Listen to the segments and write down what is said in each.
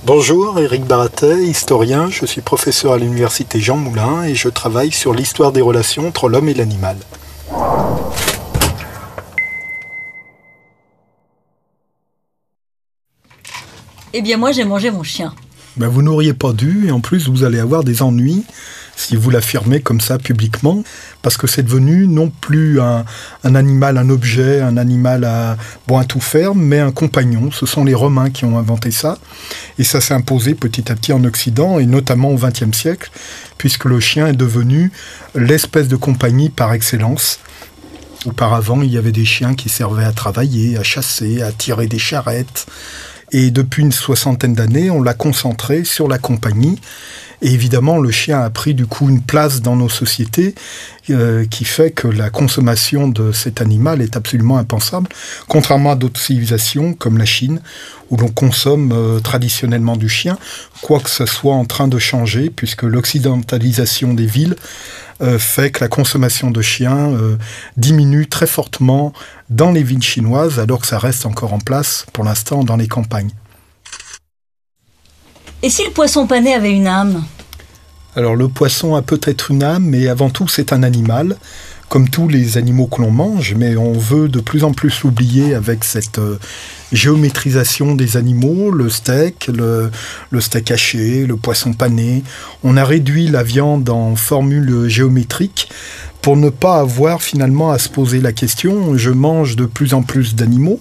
Bonjour, Éric Baratet, historien, je suis professeur à l'université Jean Moulin et je travaille sur l'histoire des relations entre l'homme et l'animal. Eh bien moi j'ai mangé mon chien. Vous n'auriez pas dû, et en plus vous allez avoir des ennuis si vous l'affirmez comme ça publiquement, parce que c'est devenu non plus un animal, un objet, un animal à tout faire, mais un compagnon. Ce sont les Romains qui ont inventé ça, et ça s'est imposé petit à petit en Occident, et notamment au XXe siècle, puisque le chien est devenu l'espèce de compagnie par excellence. Auparavant, il y avait des chiens qui servaient à travailler, à chasser, à tirer des charrettes, et depuis une soixantaine d'années, on l'a concentré sur la compagnie. Et évidemment, le chien a pris du coup une place dans nos sociétés qui fait que la consommation de cet animal est absolument impensable, contrairement à d'autres civilisations comme la Chine, où l'on consomme traditionnellement du chien, quoique ce soit en train de changer, puisque l'occidentalisation des villes fait que la consommation de chiens diminue très fortement dans les villes chinoises, alors que ça reste encore en place pour l'instant dans les campagnes. Et si le poisson pané avait une âme ? Alors le poisson a peut-être une âme, mais avant tout c'est un animal, comme tous les animaux que l'on mange, mais on veut de plus en plus l'oublier avec cette géométrisation des animaux, le steak haché, le poisson pané. On a réduit la viande en formule géométrique pour ne pas avoir finalement à se poser la question, je mange de plus en plus d'animaux,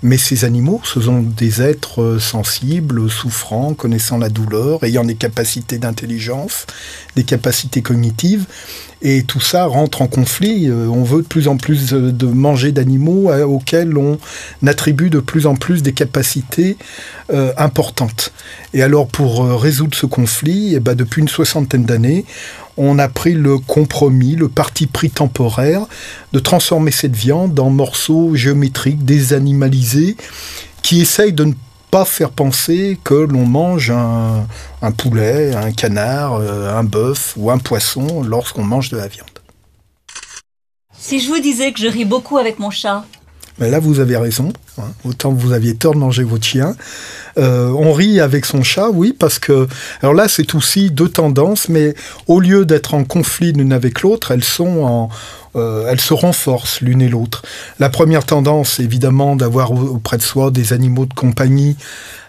mais ces animaux, ce sont des êtres sensibles, souffrants, connaissant la douleur, ayant des capacités d'intelligence, des capacités cognitives, et tout ça rentre en conflit. On veut de plus en plus de manger d'animaux auxquels on attribue de plus en plus des capacités importantes. Et alors pour résoudre ce conflit, depuis une soixantaine d'années, on a pris le compromis, le parti pris temporaire de transformer cette viande en morceaux géométriques, désanimalisés, qui essayent de ne pas faire penser que l'on mange un poulet, un canard, un bœuf ou un poisson lorsqu'on mange de la viande. Si je vous disais que je ris beaucoup avec mon chat ? Mais là, vous avez raison. Autant que vous aviez tort de manger votre chien. On rit avec son chat, oui, parce que... Alors là, c'est aussi deux tendances, mais au lieu d'être en conflit l'une avec l'autre, elles se renforcent l'une et l'autre. La première tendance, évidemment, d'avoir auprès de soi des animaux de compagnie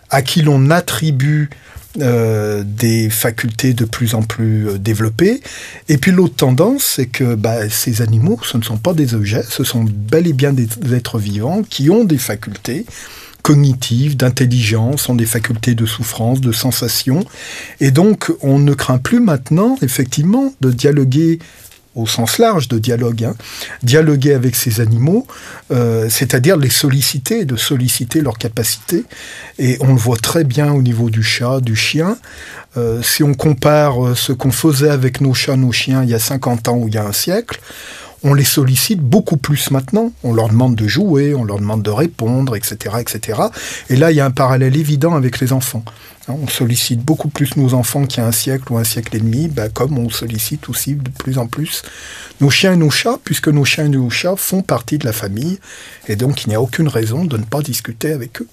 à qui l'on attribue des facultés de plus en plus développées. Et puis l'autre tendance, c'est que ces animaux, ce ne sont pas des objets, ce sont bel et bien des êtres vivants qui ont des facultés cognitives, d'intelligence, ont des facultés de souffrance, de sensation. Et donc, on ne craint plus maintenant, effectivement, de dialoguer au sens large de dialogue, dialoguer avec ces animaux, c'est-à-dire les solliciter, de solliciter leurs capacités. Et on le voit très bien au niveau du chat, du chien. Si on compare ce qu'on faisait avec nos chats, nos chiens, il y a 50 ans ou il y a un siècle, on les sollicite beaucoup plus maintenant. On leur demande de jouer, on leur demande de répondre, etc., etc. Et là, il y a un parallèle évident avec les enfants. On sollicite beaucoup plus nos enfants qu'il y a un siècle ou un siècle et demi, comme on sollicite aussi de plus en plus nos chiens et nos chats, puisque nos chiens et nos chats font partie de la famille, et donc il n'y a aucune raison de ne pas discuter avec eux.